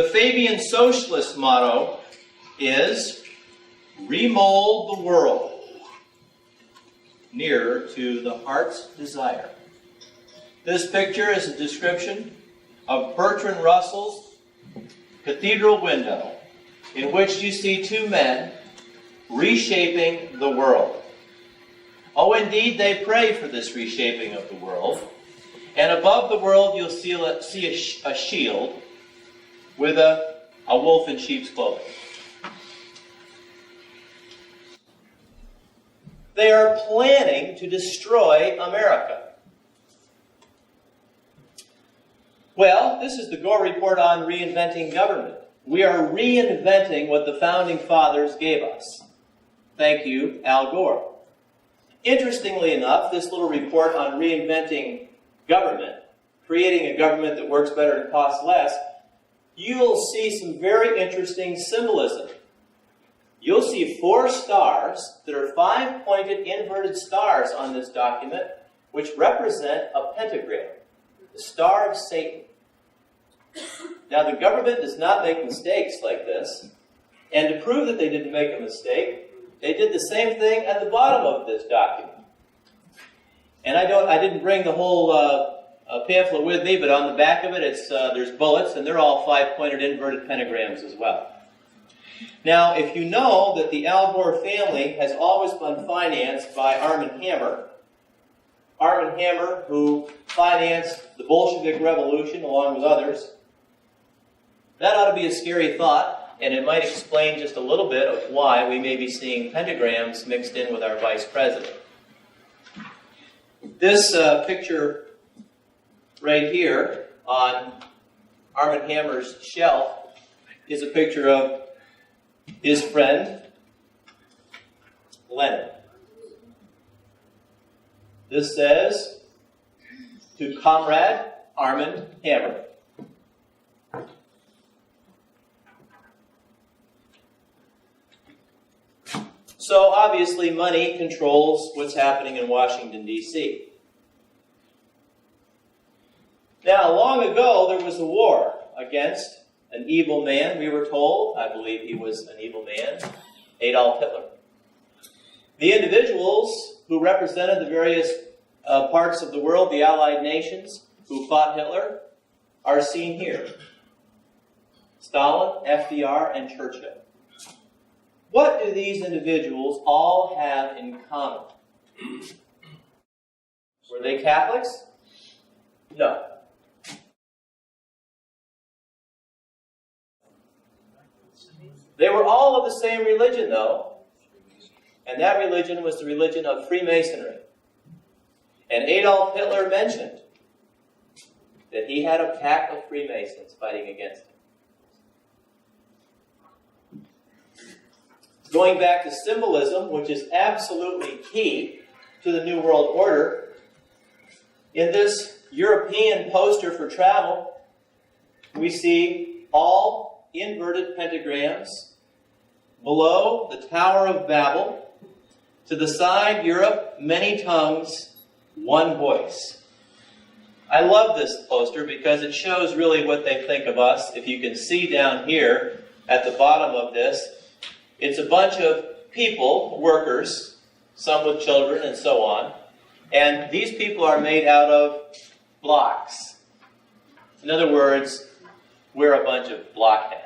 The Fabian socialist motto is, remold the world nearer to the heart's desire. This picture is a description of Bertrand Russell's cathedral window, in which you see two men reshaping the world. Oh, indeed, they pray for this reshaping of the world. And above the world, you'll see a shield with a wolf in sheep's clothing. They are planning to destroy America. Well, this is the Gore Report on Reinventing Government. We are reinventing what the Founding Fathers gave us. Thank you, Al Gore. Interestingly enough, this little report on reinventing government, creating a government that works better and costs less, you'll see some very interesting symbolism. You'll see 4 stars that are 5-pointed inverted stars on this document, which represent a pentagram, the Star of Satan. Now, the government does not make mistakes like this, and to prove that they didn't make a mistake, they did the same thing at the bottom of this document. And I didn't bring the whole pamphlet with me, but on the back of it, there's bullets, and they're all 5-pointed inverted pentagrams as well. Now, if you know that the Al Gore family has always been financed by Arm & Hammer, who financed the Bolshevik Revolution along with others, that ought to be a scary thought. And it might explain just a little bit of why we may be seeing pentagrams mixed in with our vice president. This picture right here on Arm & Hammer's shelf is a picture of his friend, Lenin. This says, to Comrade Armand Hammer. So obviously money controls what's happening in Washington, D.C. Now, long ago, there was a war against an evil man, we were told. I believe he was an evil man, Adolf Hitler. The individuals who represented the various parts of the world, the Allied nations, who fought Hitler, are seen here. Stalin, FDR, and Churchill. What do these individuals all have in common? Were they Catholics? No. They were all of the same religion, though, and that religion was the religion of Freemasonry. And Adolf Hitler mentioned that he had a pack of Freemasons fighting against him. Going back to symbolism, which is absolutely key to the New World Order, in this European poster for travel, we see all inverted pentagrams. Below, the Tower of Babel. To the side, Europe, many tongues, one voice. I love this poster because it shows really what they think of us. If you can see down here at the bottom of this, it's a bunch of people, workers, some with children and so on. And these people are made out of blocks. In other words, we're a bunch of blockheads.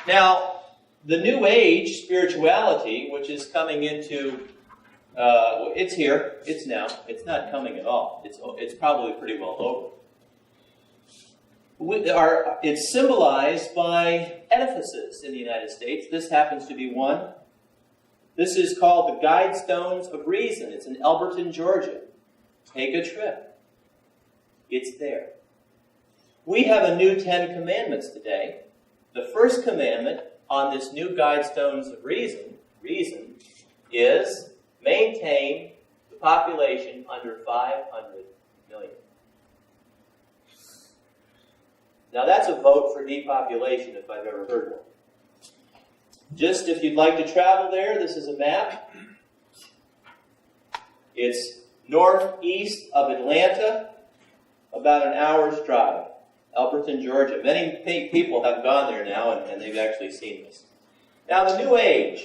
Now, the New Age spirituality, which is coming into, it's here, it's now, it's not coming at all. It's probably pretty well over. It's symbolized by edifices in the United States. This happens to be one. This is called the Guidestones of Reason. It's in Elberton, Georgia. Take a trip. It's there. We have a new 10 Commandments today. The first commandment on this new Guidestones of Reason is maintain the population under 500 million. Now that's a vote for depopulation if I've ever heard one. Just if you'd like to travel there, this is a map. It's northeast of Atlanta. about an hour's drive. Alberton, Georgia. Many people have gone there now, and they've actually seen this. Now, the New Age.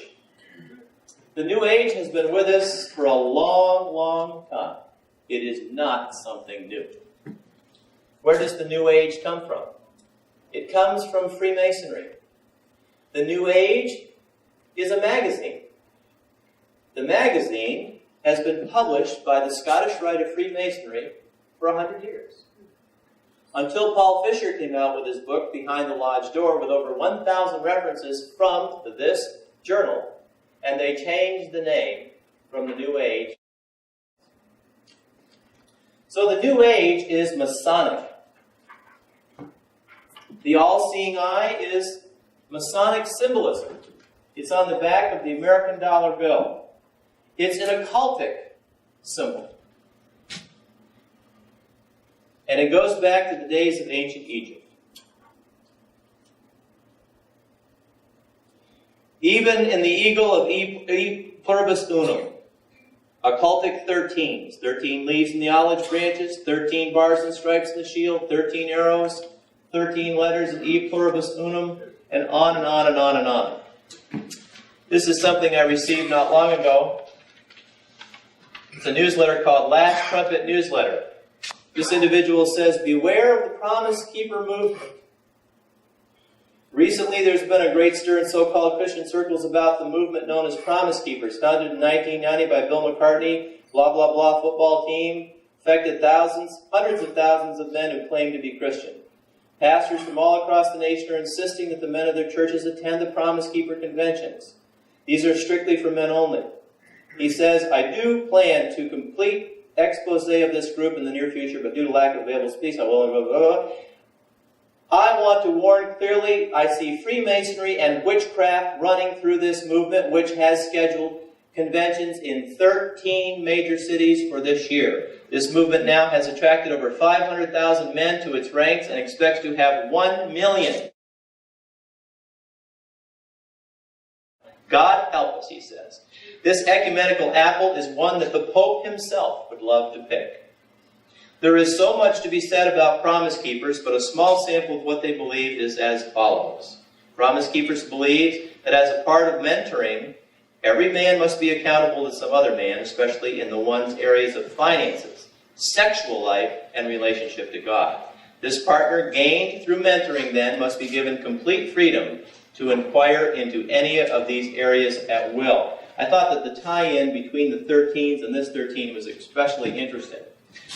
The New Age has been with us for a long, long time. It is not something new. Where does the New Age come from? It comes from Freemasonry. The New Age is a magazine. The magazine has been published by the Scottish Rite of Freemasonry for 100 years. Until Paul Fisher came out with his book, Behind the Lodge Door, with over 1,000 references from this journal, and they changed the name from the New Age. So the New Age is Masonic. The all-seeing eye is Masonic symbolism. It's on the back of the American dollar bill. It's an occultic symbol. And it goes back to the days of ancient Egypt. Even in the eagle of E pluribus unum, occultic 13s, 13 leaves in the olive branches, 13 bars and stripes in the shield, 13 arrows, 13 letters in E pluribus unum, and on and on and on and on. This is something I received not long ago. It's a newsletter called Last Trumpet Newsletter. This individual says, beware of the Promise Keeper movement. Recently, there's been a great stir in so-called Christian circles about the movement known as Promise Keepers, founded in 1990 by Bill McCartney, blah, blah, blah football team, affected hundreds of thousands of men who claim to be Christian. Pastors from all across the nation are insisting that the men of their churches attend the Promise Keeper conventions. These are strictly for men only. He says, I do plan to complete expose of this group in the near future, but due to lack of available space, I will. I want to warn clearly, I see Freemasonry and witchcraft running through this movement, which has scheduled conventions in 13 major cities for this year. This movement now has attracted over 500,000 men to its ranks and expects to have 1 million. God help us, he says. This ecumenical apple is one that the Pope himself would love to pick. There is so much to be said about Promise Keepers, but a small sample of what they believe is as follows. Promise Keepers believe that as a part of mentoring, every man must be accountable to some other man, especially in the one's areas of finances, sexual life, and relationship to God. This partner gained through mentoring, then, must be given complete freedom to inquire into any of these areas at will. I thought that the tie-in between the 13s and this 13 was especially interesting.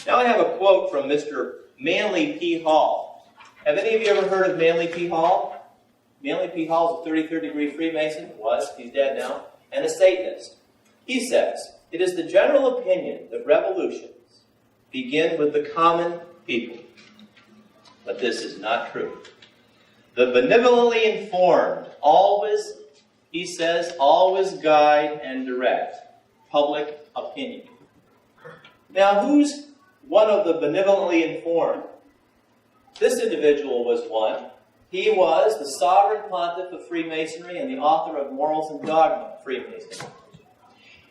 Now I have a quote from Mr. Manly P. Hall. Have any of you ever heard of Manly P. Hall? Manly P. Hall is a 33rd degree Freemason, he's dead now, and a Satanist. He says, it is the general opinion that revolutions begin with the common people. But this is not true. The benevolently informed always, he says, always guide and direct public opinion. Now, who's one of the benevolently informed? This individual was one. He was the sovereign pontiff of Freemasonry and the author of Morals and Dogma, Freemasonry.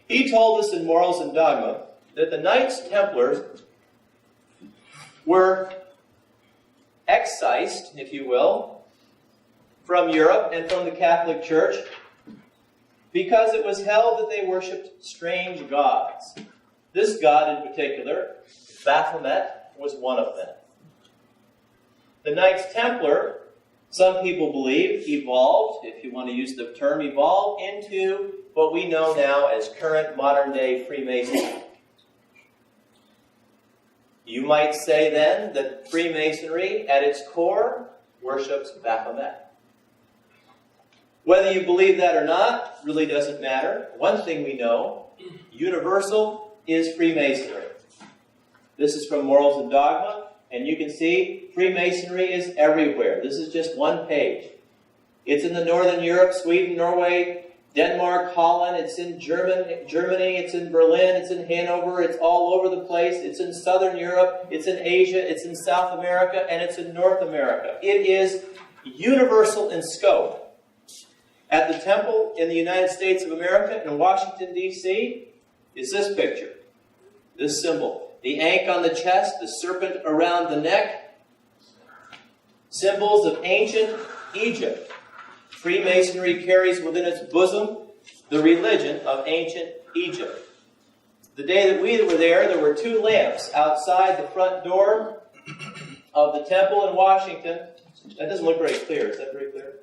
He told us in Morals and Dogma that the Knights Templars were excised, if you will, from Europe and from the Catholic Church because it was held that they worshipped strange gods. This god in particular, Baphomet, was one of them. The Knights Templar, some people believe, evolved, if you want to use the term evolved, into what we know now as current modern-day Freemasonry. You might say then that Freemasonry, at its core, worships Baphomet. Whether you believe that or not really doesn't matter. One thing we know, universal is Freemasonry. This is from Morals and Dogma, and you can see Freemasonry is everywhere. This is just one page. It's in the Northern Europe, Sweden, Norway, Denmark, Holland. It's in Germany. It's in Berlin. It's in Hanover. It's all over the place. It's in Southern Europe. It's in Asia. It's in South America. And it's in North America. It is universal in scope. At the temple in the United States of America in Washington, D.C., is this picture, this symbol. the ankh on the chest, the serpent around the neck, symbols of ancient Egypt. Freemasonry carries within its bosom the religion of ancient Egypt. The day that we were there were 2 lamps outside the front door of the temple in Washington. That doesn't look very clear. Is that very clear?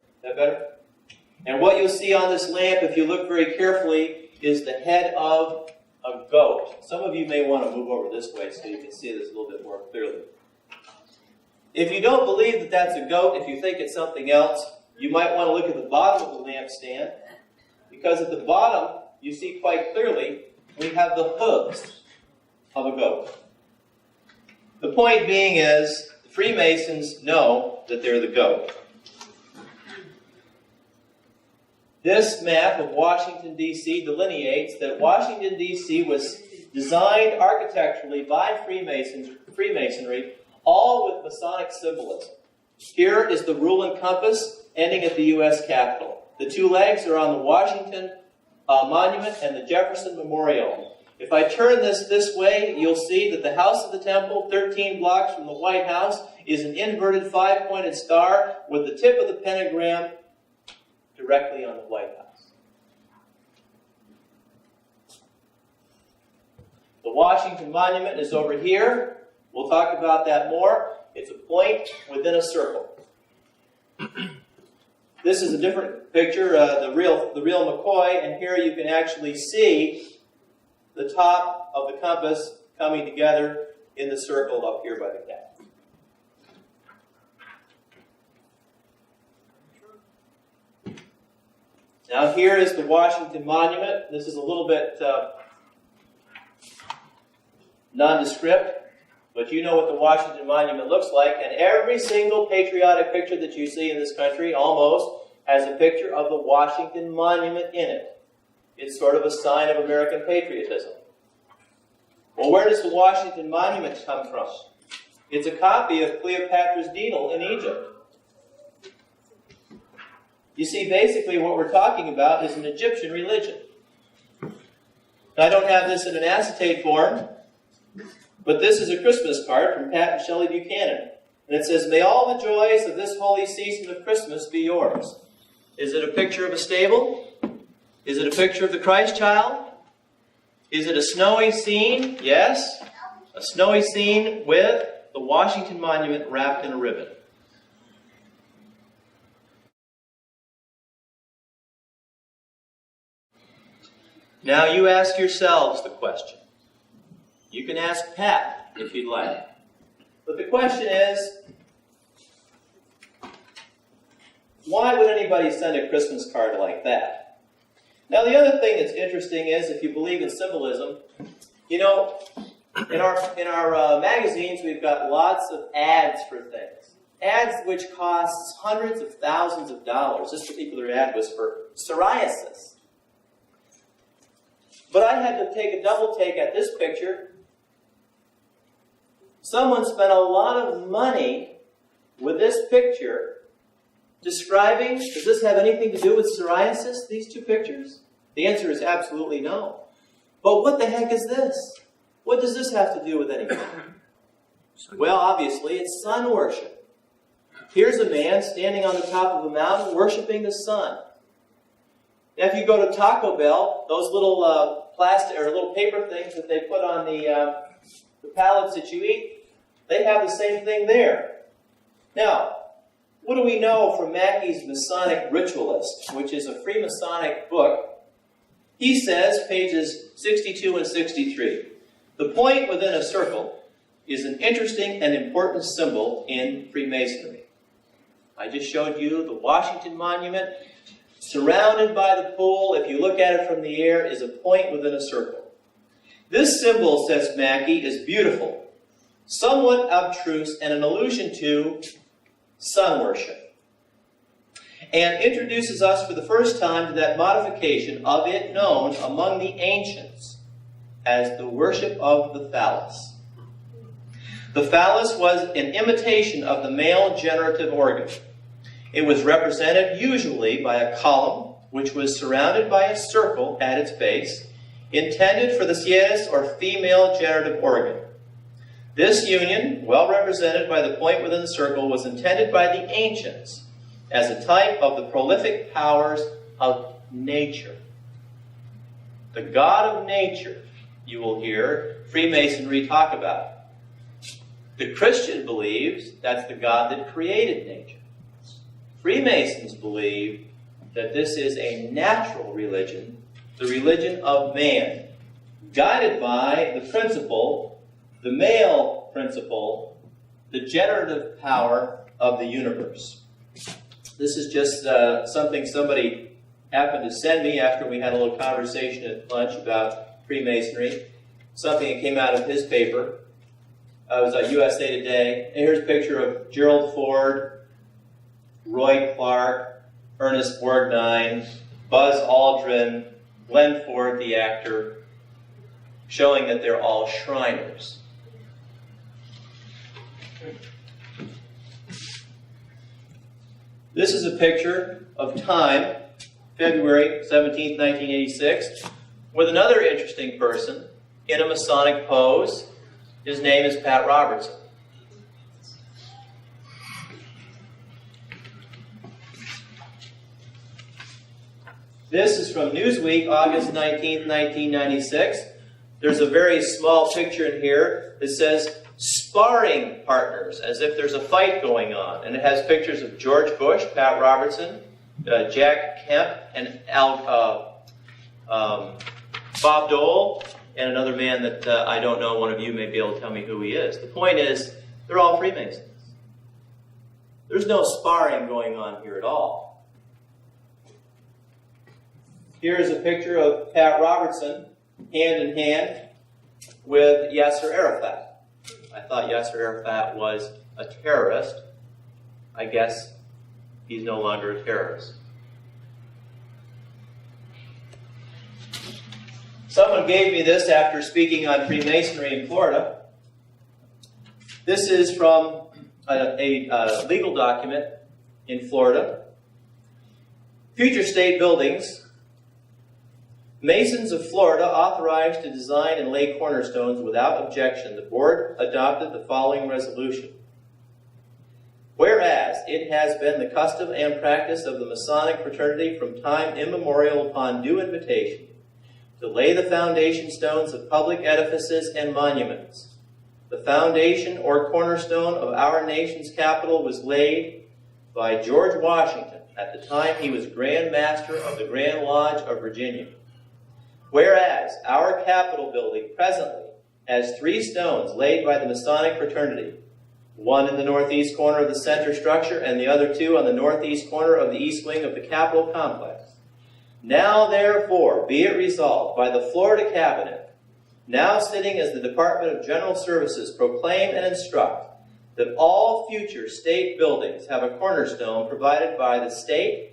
Is that better? And what you'll see on this lamp, if you look very carefully, is the head of a goat. Some of you may want to move over this way so you can see this a little bit more clearly. If you don't believe that that's a goat, if you think it's something else, you might want to look at the bottom of the lampstand, because at the bottom, you see quite clearly, we have the hooves of a goat. The point being is, the Freemasons know that they're the goat. This map of Washington, D.C. delineates that Washington, D.C. was designed architecturally by Freemasonry, all with Masonic symbolism. Here is the rule and compass ending at the U.S. Capitol. The 2 legs are on the Washington Monument and the Jefferson Memorial. If I turn this way, you'll see that the House of the Temple, 13 blocks from the White House, is an inverted 5-pointed star with the tip of the pentagram directly on the White House. The Washington Monument is over here. We'll talk about that more. It's a point within a circle. This is a different picture, the real McCoy, and here you can actually see the top of the compass coming together in the circle up here by the cap. Now here is the Washington Monument. This is a little bit nondescript, but you know what the Washington Monument looks like, and every single patriotic picture that you see in this country, almost, has a picture of the Washington Monument in it. It's sort of a sign of American patriotism. Well, where does the Washington Monument come from? It's a copy of Cleopatra's Needle in Egypt. You see, basically what we're talking about is an Egyptian religion. I don't have this in an acetate form, but this is a Christmas card from Pat and Shelley Buchanan. And it says, "May all the joys of this holy season of Christmas be yours." Is it a picture of a stable? Is it a picture of the Christ child? Is it a snowy scene? Yes. A snowy scene with the Washington Monument wrapped in a ribbon. Now you ask yourselves the question. You can ask Pat if you'd like. But the question is, why would anybody send a Christmas card like that? Now the other thing that's interesting is, if you believe in symbolism, you know, in our magazines we've got lots of ads for things. Ads which cost hundreds of thousands of dollars. This particular ad was for psoriasis. But I had to take a double take at this picture. Someone spent a lot of money with this picture describing, does this have anything to do with psoriasis, these 2 pictures? The answer is absolutely no. But what the heck is this? What does this have to do with anything? Well, obviously, it's sun worship. Here's a man standing on the top of a mountain worshiping the sun. Now, if you go to Taco Bell, those little plastic or little paper things that they put on the pallets that you eat, they have the same thing there. Now, what do we know from Mackey's Masonic Ritualist, which is a Freemasonic book? He says, pages 62 and 63, the point within a circle is an interesting and important symbol in Freemasonry. I just showed you the Washington Monument. Surrounded by the pool, if you look at it from the air, is a point within a circle. This symbol, says Mackey, is beautiful, somewhat abstruse, and an allusion to sun worship, and introduces us for the first time to that modification of it known among the ancients as the worship of the phallus. The phallus was an imitation of the male generative organ. It was represented usually by a column which was surrounded by a circle at its base, intended for the sciatus or female generative organ. This union, well represented by the point within the circle, was intended by the ancients as a type of the prolific powers of nature. The God of nature, you will hear Freemasonry talk about. The Christian believes that's the God that created nature. Freemasons believe that this is a natural religion, the religion of man, guided by the principle, the male principle, the generative power of the universe. This is just something somebody happened to send me after we had a little conversation at lunch about Freemasonry. Something that came out of his paper. It was on USA Today. And here's a picture of Gerald Ford, Roy Clark, Ernest Borgnine, Buzz Aldrin, Glenn Ford, the actor, showing that they're all Shriners. This is a picture of time, February 17, 1986, with another interesting person in a Masonic pose. His name is Pat Robertson. This is from Newsweek, August 19, 1996. There's a very small picture in here that says sparring partners, as if there's a fight going on. And it has pictures of George Bush, Pat Robertson, Jack Kemp, and Bob Dole, and another man that I don't know. One of you may be able to tell me who he is. The point is, they're all Freemasons. There's no sparring going on here at all. Here's a picture of Pat Robertson, hand in hand, with Yasser Arafat. I thought Yasser Arafat was a terrorist. I guess he's no longer a terrorist. Someone gave me this after speaking on Freemasonry in Florida. This is from a legal document in Florida. Future state buildings. Masons of Florida authorized to design and lay cornerstones without objection. The board adopted the following resolution. Whereas it has been the custom and practice of the Masonic fraternity from time immemorial upon due invitation to lay the foundation stones of public edifices and monuments. The foundation or cornerstone of our nation's capital was laid by George Washington at the time he was Grand Master of the Grand Lodge of Virginia. Whereas our Capitol building presently has 3 stones laid by the Masonic fraternity, one in the northeast corner of the center structure and the other 2 on the northeast corner of the east wing of the Capitol complex. Now, therefore, be it resolved by the Florida Cabinet, now sitting as the Department of General Services, proclaim and instruct that all future state buildings have a cornerstone provided by the state,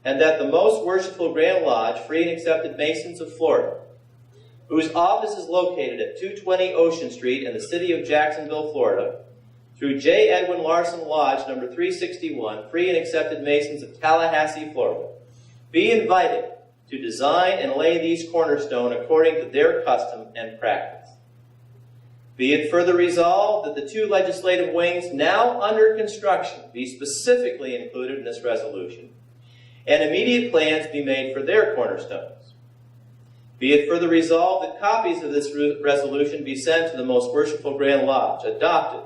and that the Most Worshipful Grand Lodge, Free and Accepted Masons of Florida, whose office is located at 220 Ocean Street in the city of Jacksonville, Florida, through J. Edwin Larson Lodge, number 361, Free and Accepted Masons of Tallahassee, Florida, be invited to design and lay these cornerstones according to their custom and practice. Be it further resolved that the 2 legislative wings now under construction be specifically included in this resolution, and immediate plans be made for their cornerstones. Be it further resolved that copies of this resolution be sent to the Most Worshipful Grand Lodge, adopted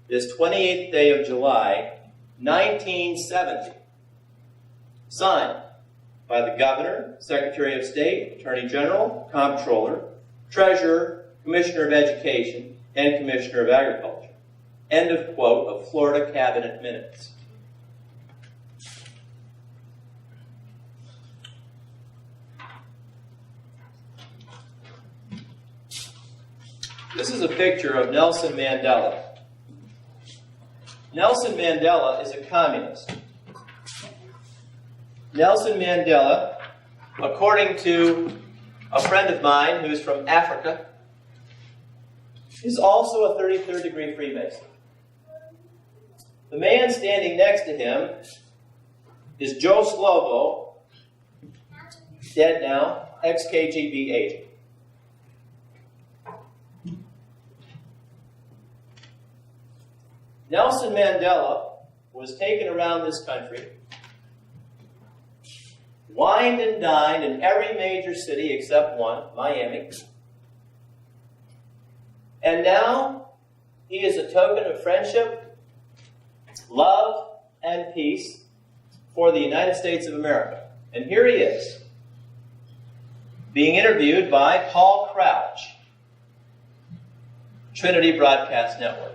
this 28th day of July, 1970. Signed by the Governor, Secretary of State, Attorney General, Comptroller, Treasurer, Commissioner of Education, and Commissioner of Agriculture. End of quote of Florida Cabinet Minutes. This is a picture of Nelson Mandela. Nelson Mandela is a communist. Nelson Mandela, according to a friend of mine who's from Africa, is also a 33rd degree Freemason. The man standing next to him is Joe Slovo, dead now, ex-KGB agent. Nelson Mandela was taken around this country, wined and dined in every major city except one, Miami. And now he is a token of friendship, love, and peace for the United States of America. And here he is, being interviewed by Paul Crouch, Trinity Broadcast Network.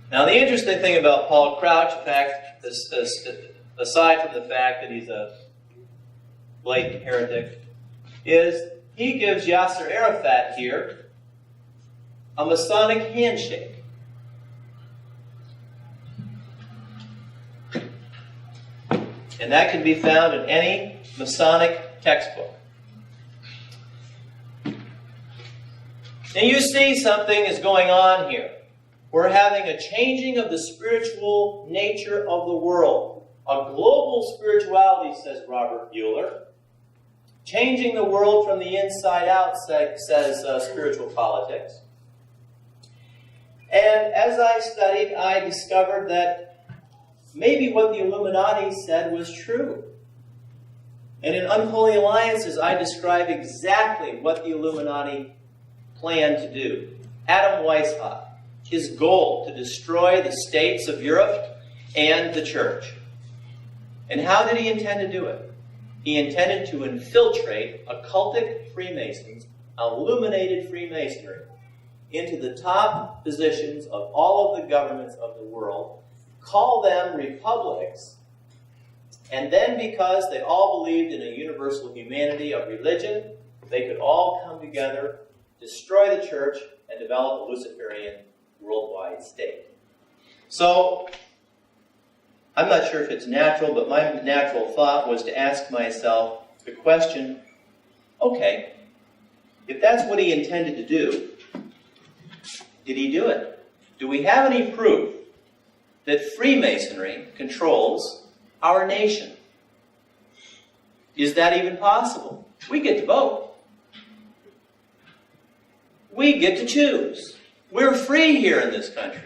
Now, the interesting thing about Paul Crouch, in fact, aside from the fact that he's a blatant heretic, is he gives Yasser Arafat here a Masonic handshake. And that can be found in any Masonic textbook. Now you see something is going on here. We're having a changing of the spiritual nature of the world. A global spirituality, says Robert Buehler. Changing the world from the inside out, says spiritual politics. And as I studied, I discovered that maybe what the Illuminati said was true. And in Unholy Alliances, I describe exactly what the Illuminati planned to do. Adam Weishaupt, his goal to destroy the states of Europe and the church. And how did he intend to do it? He intended to infiltrate occultic Freemasons, illuminated Freemasonry, into the top positions of all of the governments of the world, call them republics, and then because they all believed in a universal humanity of religion, they could all come together, destroy the church, and develop a Luciferian worldwide state. So, I'm not sure if it's natural, but my natural thought was to ask myself the question, okay, if that's what he intended to do, did he do it? Do we have any proof that Freemasonry controls our nation? Is that even possible? We get to vote. We get to choose. We're free here in this country.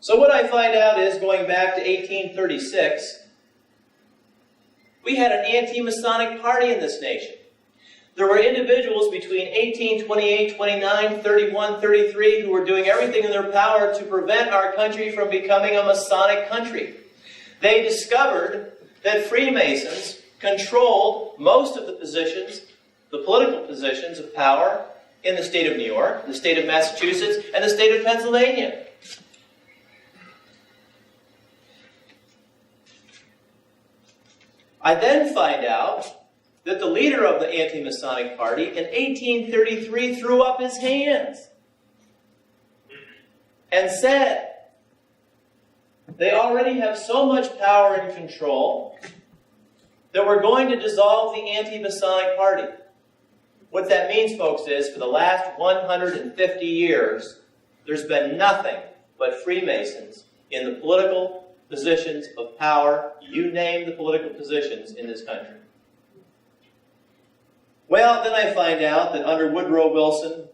So what I find out is, going back to 1836, we had an anti-Masonic party in this nation. There were individuals between 1828, 29, 31, 33 who were doing everything in their power to prevent our country from becoming a Masonic country. They discovered that Freemasons controlled most of the positions, the political positions of power in the state of New York, the state of Massachusetts, and the state of Pennsylvania. I then find out that the leader of the anti-Masonic party in 1833 threw up his hands and said, they already have so much power and control that we're going to dissolve the anti-Masonic party. What that means, folks, is for the last 150 years, there's been nothing but Freemasons in the political positions of power. You name the political positions in this country. Well, then I find out that under Woodrow Wilson,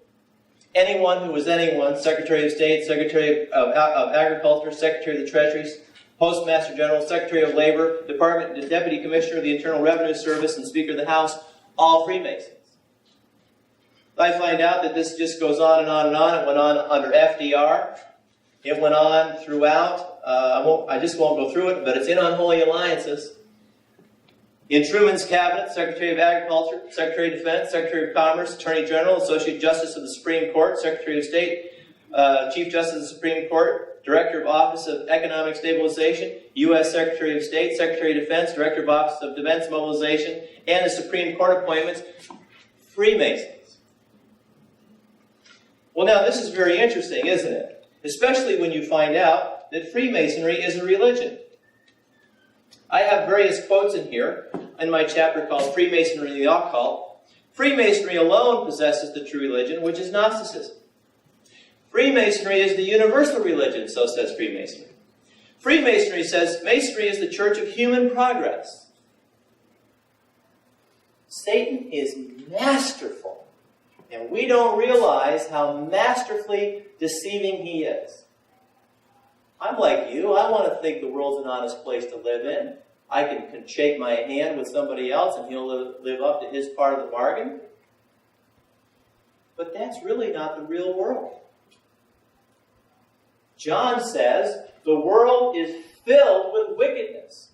anyone who was anyone, Secretary of State, Secretary of Agriculture, Secretary of the Treasury, Postmaster General, Secretary of Labor, Department, Deputy Commissioner of the Internal Revenue Service, and Speaker of the House, all Freemasons. I find out that this just goes on and on and on. It went on under FDR. It went on throughout. I just won't go through it, but it's in Unholy Alliances. In Truman's cabinet, Secretary of Agriculture, Secretary of Defense, Secretary of Commerce, Attorney General, Associate Justice of the Supreme Court, Secretary of State, Chief Justice of the Supreme Court, Director of Office of Economic Stabilization, U.S. Secretary of State, Secretary of Defense, Director of Office of Defense Mobilization, and the Supreme Court appointments, Freemasons. Well, now this is very interesting, isn't it? Especially when you find out that Freemasonry is a religion. I have various quotes in here in my chapter called Freemasonry and the Occult. Freemasonry alone possesses the true religion, which is Gnosticism. Freemasonry is the universal religion, so says Freemasonry. Freemasonry says Masonry is the church of human progress. Satan is masterful, and we don't realize how masterfully deceiving he is. I'm like you. I want to think the world's an honest place to live in. I can shake my hand with somebody else and he'll live up to his part of the bargain. But that's really not the real world. John says the world is filled with wickedness.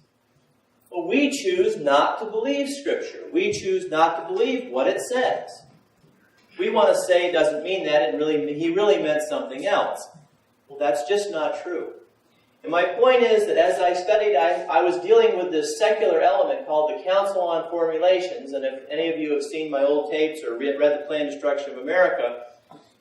But we choose not to believe Scripture. We choose not to believe what it says. We want to say it doesn't mean that, he really meant something else. Well, that's just not true. And my point is that as I studied, I was dealing with this secular element called the Council on Formulations. And if any of you have seen my old tapes or read the Plan of Destruction of America,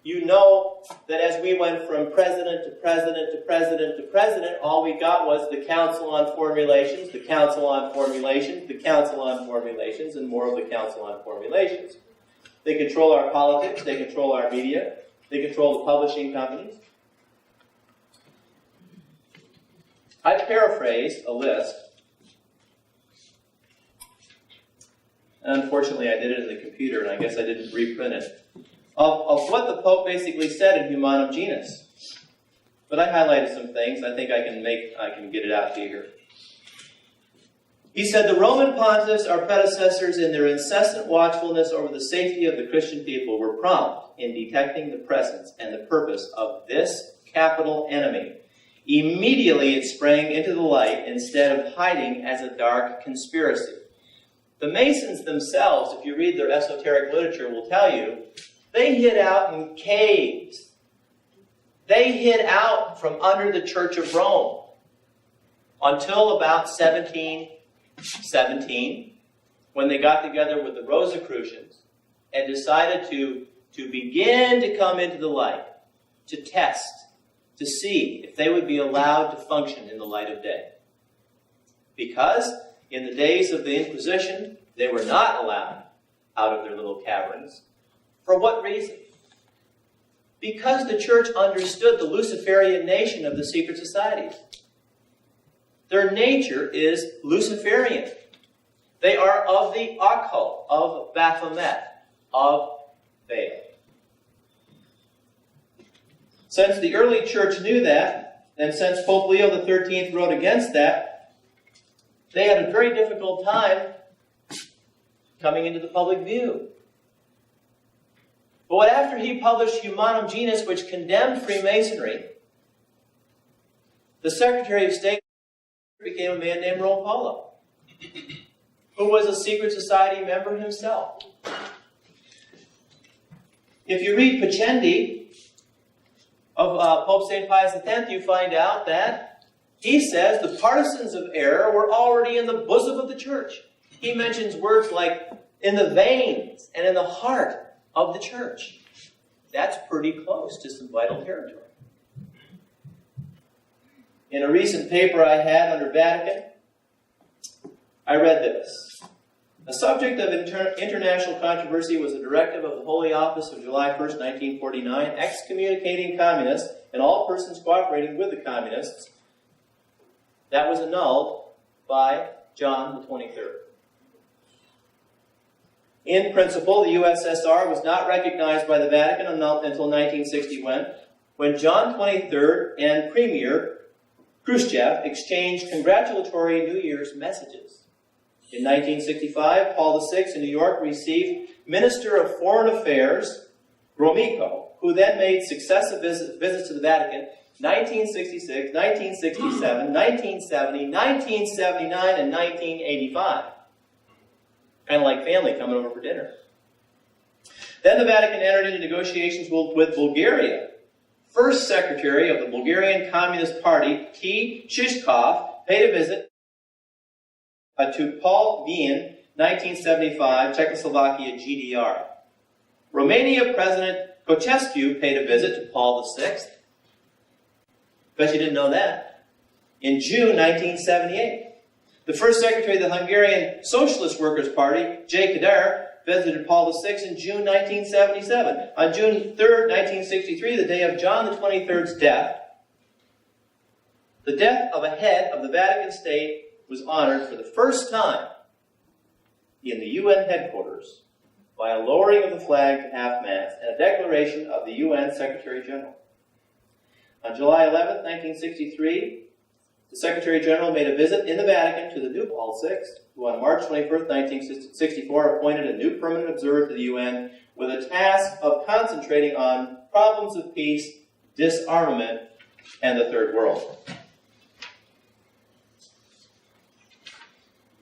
you know that as we went from president to president to president to president, all we got was the Council on Formulations, the Council on Formulations, the Council on Formulations, and more of the Council on Formulations. They control our politics, they control our media, they control the publishing companies. I paraphrased a list. Unfortunately, I did it in the computer, and I guess I didn't reprint it, of what the Pope basically said in Humanum Genus. But I highlighted some things. I think I can get it out to you here. He said, the Roman pontiffs, our predecessors, in their incessant watchfulness over the safety of the Christian people, were prompt in detecting the presence and the purpose of this capital enemy. Immediately it sprang into the light instead of hiding as a dark conspiracy. The Masons themselves, if you read their esoteric literature, will tell you, they hid out in caves. They hid out from under the Church of Rome until about 1717, when they got together with the Rosicrucians and decided to begin to come into the light, to test, to see if they would be allowed to function in the light of day. Because in the days of the Inquisition, they were not allowed out of their little caverns. For what reason? Because the church understood the Luciferian nation of the secret societies. Their nature is Luciferian. They are of the occult, of Baphomet, of Baal. Since the early church knew that, and since Pope Leo XIII wrote against that, they had a very difficult time coming into the public view. But after he published Humanum Genus, which condemned Freemasonry, the Secretary of State became a man named Rolpolo, who was a secret society member himself. If you read Pacendi of Pope St. Pius X, you find out that he says the partisans of error were already in the bosom of the church. He mentions words like in the veins and in the heart of the church. That's pretty close to some vital territory. In a recent paper I had under Vatican, I read this. A subject of international controversy was a directive of the Holy Office of July 1st, 1949, excommunicating communists and all persons cooperating with the communists. That was annulled by John the 23rd. In principle, the USSR was not recognized by the Vatican until 1961, when John 23rd and Premier Khrushchev exchanged congratulatory New Year's messages. In 1965, Paul VI in New York received Minister of Foreign Affairs, Gromyko, who then made successive visits to the Vatican, 1966, 1967, 1970, 1979, and 1985. Kind of like family coming over for dinner. Then the Vatican entered into negotiations with Bulgaria. First Secretary of the Bulgarian Communist Party, T. Shishkov, paid a visit to Paul Wien, 1975, Czechoslovakia, GDR. Romania President Ceausescu paid a visit to Paul VI. Bet you didn't know that. In June 1978. The first secretary of the Hungarian Socialist Workers' Party, J. Kadar, visited Paul VI in June 1977. On June 3rd, 1963, the day of John the 23rd's death, The death of a head of the Vatican State was honored for the first time in the UN headquarters by a lowering of the flag to half-mast and a declaration of the UN Secretary General. On July 11, 1963, the Secretary General made a visit in the Vatican to the new Paul VI, who on March 21, 1964, appointed a new permanent observer to the UN with a task of concentrating on problems of peace, disarmament, and the Third World.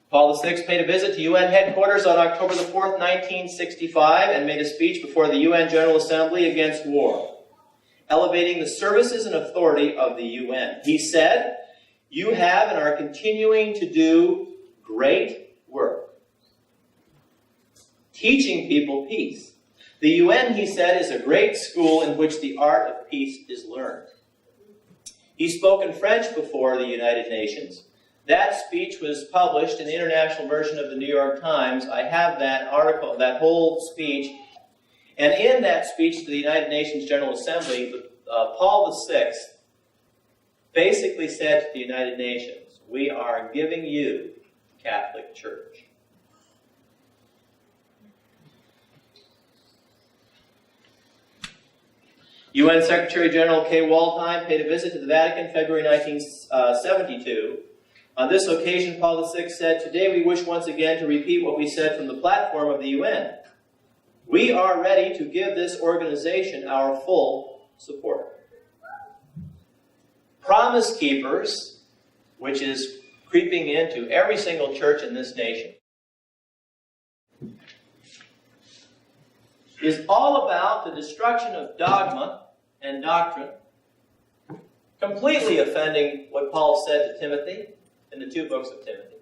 Paul VI paid a visit to UN headquarters on October the 4th, 1965, and made a speech before the UN General Assembly against war, elevating the services and authority of the UN. He said, "You have and are continuing to do great work, teaching people peace. The UN," he said, "is a great school in which the art of peace is learned." He spoke in French before the United Nations. That speech was published in the international version of the New York Times. I have that article, that whole speech. And in that speech to the United Nations General Assembly, Paul VI basically said to the United Nations, "We are giving you Catholic Church." UN Secretary General Kay Waldheim paid a visit to the Vatican February 1972. On this occasion, Paul VI said, "Today we wish once again to repeat what we said from the platform of the UN. We are ready to give this organization our full support." Promise Keepers, which is creeping into every single church in this nation, is all about the destruction of dogma and doctrine, completely offending what Paul said to Timothy in the 2 books of Timothy,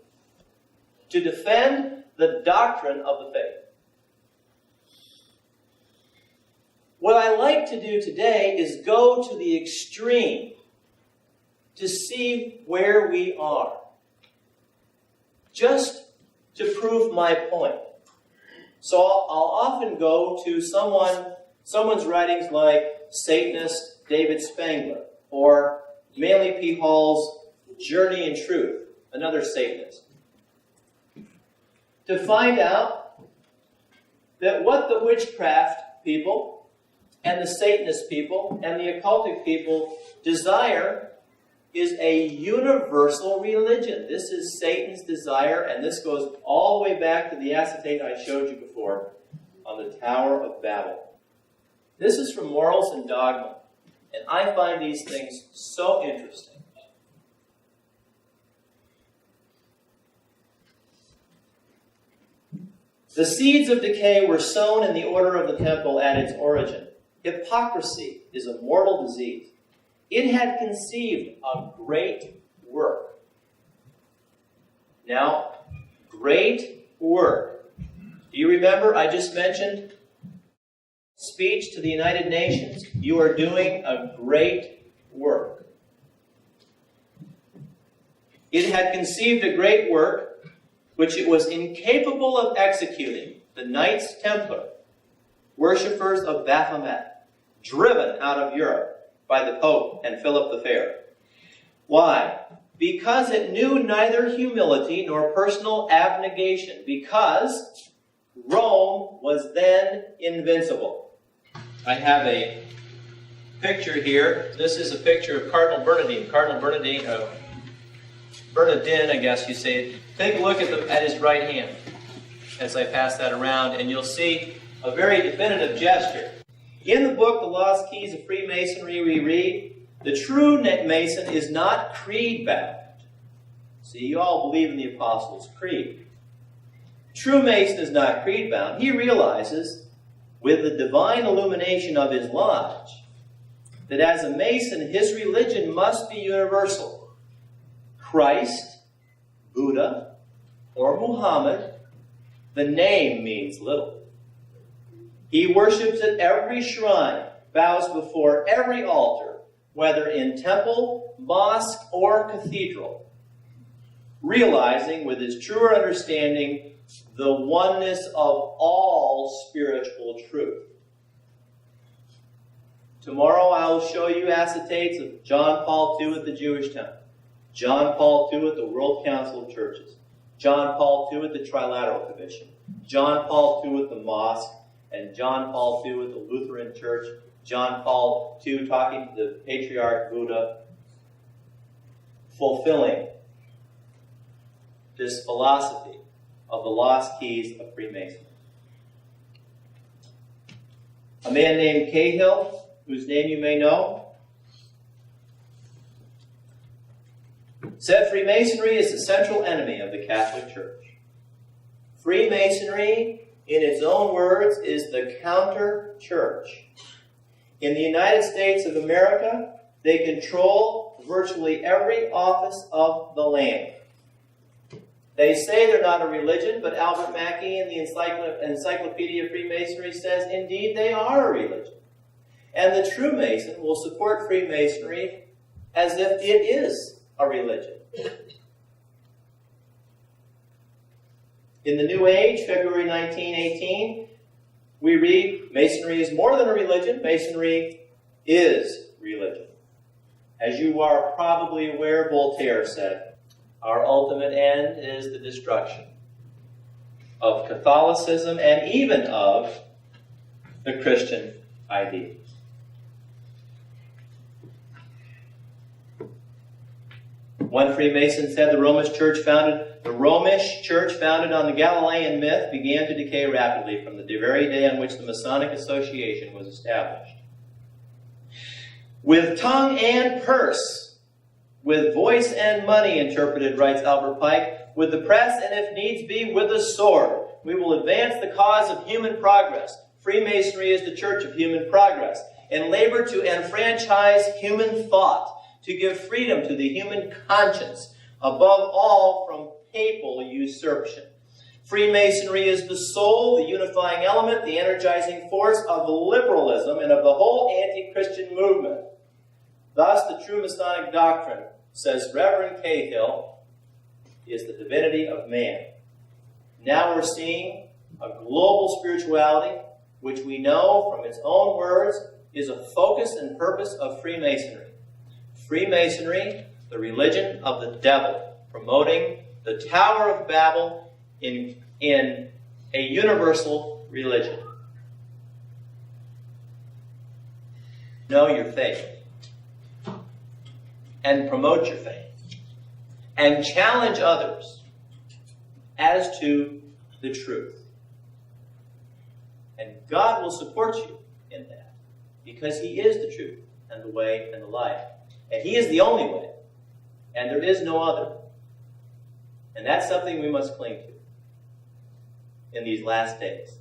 to defend the doctrine of the faith. What I like to do today is go to the extreme to see where we are, just to prove my point. So I'll often go to someone's writings like Satanist David Spangler, or Manly P. Hall's Journey in Truth, another Satanist, to find out that what the witchcraft people and the Satanist people and the occultic people desire is a universal religion. This is Satan's desire, and this goes all the way back to the acetate I showed you before on the Tower of Babel. This is from Morals and Dogma, and I find these things so interesting. The seeds of decay were sown in the order of the temple at its origin. Hypocrisy is a mortal disease. It had conceived a great work. Now, great work. Do you remember I just mentioned speech to the United Nations? You are doing a great work. It had conceived a great work which it was incapable of executing. The Knights Templar, worshippers of Baphomet, driven out of Europe by the Pope and Philip the Fair. Why? Because it knew neither humility nor personal abnegation, because Rome was then invincible. I have a picture here. This is a picture of Cardinal Bernardin. Bernardin, I guess you say. Take a look at his right hand as I pass that around, and you'll see a very definitive gesture. In the book, The Lost Keys of Freemasonry, we read, the true Mason is not creed-bound. See, you all believe in the Apostles' Creed. True Mason is not creed-bound. He realizes, with the divine illumination of his lodge, that as a Mason, his religion must be universal. Christ, Buddha, or Muhammad, the name means little. He worships at every shrine, bows before every altar, whether in temple, mosque, or cathedral, realizing with his truer understanding the oneness of all spiritual truth. Tomorrow I will show you acetates of John Paul II at the Jewish Temple. John Paul II at the World Council of Churches, John Paul II at the Trilateral Commission, John Paul II at the Mosque, and John Paul II at the Lutheran Church, John Paul II talking to the Patriarch Buddha, fulfilling this philosophy of the lost keys of Freemasonry. A man named Cahill, whose name you may know, said Freemasonry is the central enemy of the Catholic Church. Freemasonry, in its own words, is the counter-church. In the United States of America, they control virtually every office of the land. They say they're not a religion, but Albert Mackey in the Encyclopedia of Freemasonry says, indeed, they are a religion. And the true Mason will support Freemasonry as if it is a religion. In the New Age, February 1918, we read, Masonry is more than a religion. Masonry is religion. As you are probably aware, Voltaire said, our ultimate end is the destruction of Catholicism and even of the Christian ideas. One Freemason said the Romish church founded on the Galilean myth began to decay rapidly from the very day on which the Masonic Association was established. With tongue and purse, with voice and money, interpreted, writes Albert Pike, with the press and, if needs be, with the sword, we will advance the cause of human progress. Freemasonry is the church of human progress, and labor to enfranchise human thought, to give freedom to the human conscience, above all from papal usurpation. Freemasonry is the soul, the unifying element, the energizing force of liberalism and of the whole anti-Christian movement. Thus, the true Masonic doctrine, says Reverend Cahill, is the divinity of man. Now we're seeing a global spirituality, which we know from its own words is a focus and purpose of Freemasonry. Freemasonry, the religion of the devil, promoting the Tower of Babel in a universal religion. Know your faith and promote your faith and challenge others as to the truth. And God will support you in that because He is the truth and the way and the life. And He is the only way. And there is no other. And that's something we must cling to in these last days.